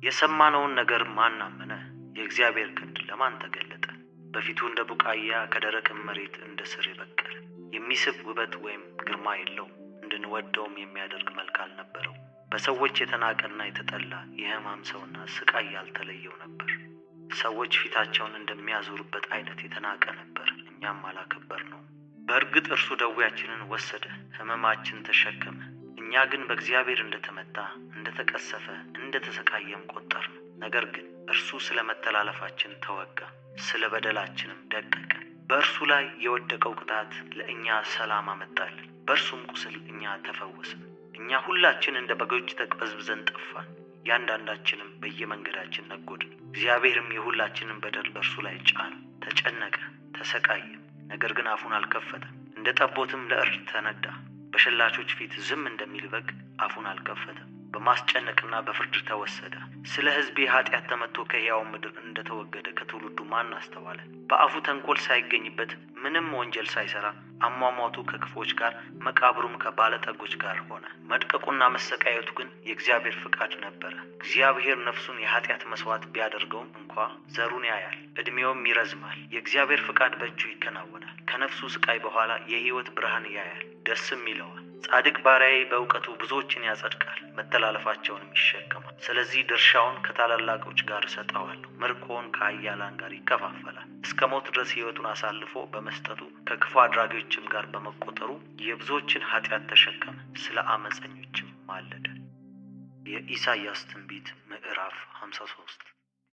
የሰማነውን ነገር ማን አመነ? የእግዚአብሔር ክንድ ለማን ተገለጠ? በፊቱ እንደ ቡቃያ ከደረቅ መሬት እንደ ስር የበቀለ የሚስብ ውበት ወይም ግርማ የለውም። እንድንወደውም የሚያደርግ መልክ አልነበረው። በሰዎች የተናቀና የተጠላ የሕማም ሰውና ስቃይ ያልተለየው ነበር። ሰዎች ፊታቸውን እንደሚያዞሩበት አይነት የተናቀ ነበር፣ እኛም አላከበርነውም። በእርግጥ እርሱ ደዌያችንን ወሰደ፣ ሕመማችን ተሸከመ። እኛ ግን በእግዚአብሔር እንደተመታ፣ እንደተቀሰፈ፣ እንደተሰቃየም ቆጠርነው። ነገር ግን እርሱ ስለ መተላለፋችን ተወጋ፣ ስለ በደላችንም ደቀቀ። በእርሱ ላይ የወደቀው ቅጣት ለእኛ ሰላም አመጣልን፣ በእርሱም ቁስል እኛ ተፈወስን። እኛ ሁላችን እንደ በጎች ተቅበዝብዘን ጠፋን፣ ያንዳንዳችንም በየመንገዳችን ነጎድን። እግዚአብሔርም የሁላችንን በደል በእርሱ ላይ ጫነ። ተጨነቀ፣ ተሰቃየም፣ ነገር ግን አፉን አልከፈተም። እንደ ጠቦትም ለእርድ ተነዳ፣ በሸላቾች ፊት ዝም እንደሚል በግ አፉን አልከፈተም። በማስጨነቅና በፍርድ ተወሰደ። ስለ ሕዝቤ ኃጢአት ተመትቶ ከሕያው ምድር እንደተወገደ ከትውልዱ ማን አስተዋለ? በአፉ ተንኮል ሳይገኝበት ምንም ወንጀል ሳይሰራ አሟሟቱ ከክፎች ጋር መቃብሩም ከባለጠጎች ጋር ሆነ። መድቀቁና መሰቃየቱ ግን የእግዚአብሔር ፍቃድ ነበረ። እግዚአብሔር ነፍሱን የኃጢአት መስዋዕት ቢያደርገውም እንኳ ዘሩን ያያል፣ ዕድሜውም ይረዝማል። የእግዚአብሔር ፍቃድ በእጁ ይከናወናል። ከነፍሱ ስቃይ በኋላ የሕይወት ብርሃን ያያል፣ ደስም ይለዋል። ጻድቅ ባሪያዬ በእውቀቱ ብዙዎችን ያጸድቃል፣ መተላለፋቸውንም ይሸከማል። ስለዚህ ድርሻውን ከታላላቆች ጋር እሰጠዋለሁ፣ ምርኮውን ከኃያላን ጋር ይከፋፈላል። እስከ ሞት ድረስ ሕይወቱን አሳልፎ በመስጠቱ ከክፉ አድራጊዎችም ጋር በመቆጠሩ የብዙዎችን ኃጢአት ተሸከመ፣ ስለ አመፀኞችም ማለደ። የኢሳይያስ ትንቢት ምዕራፍ 53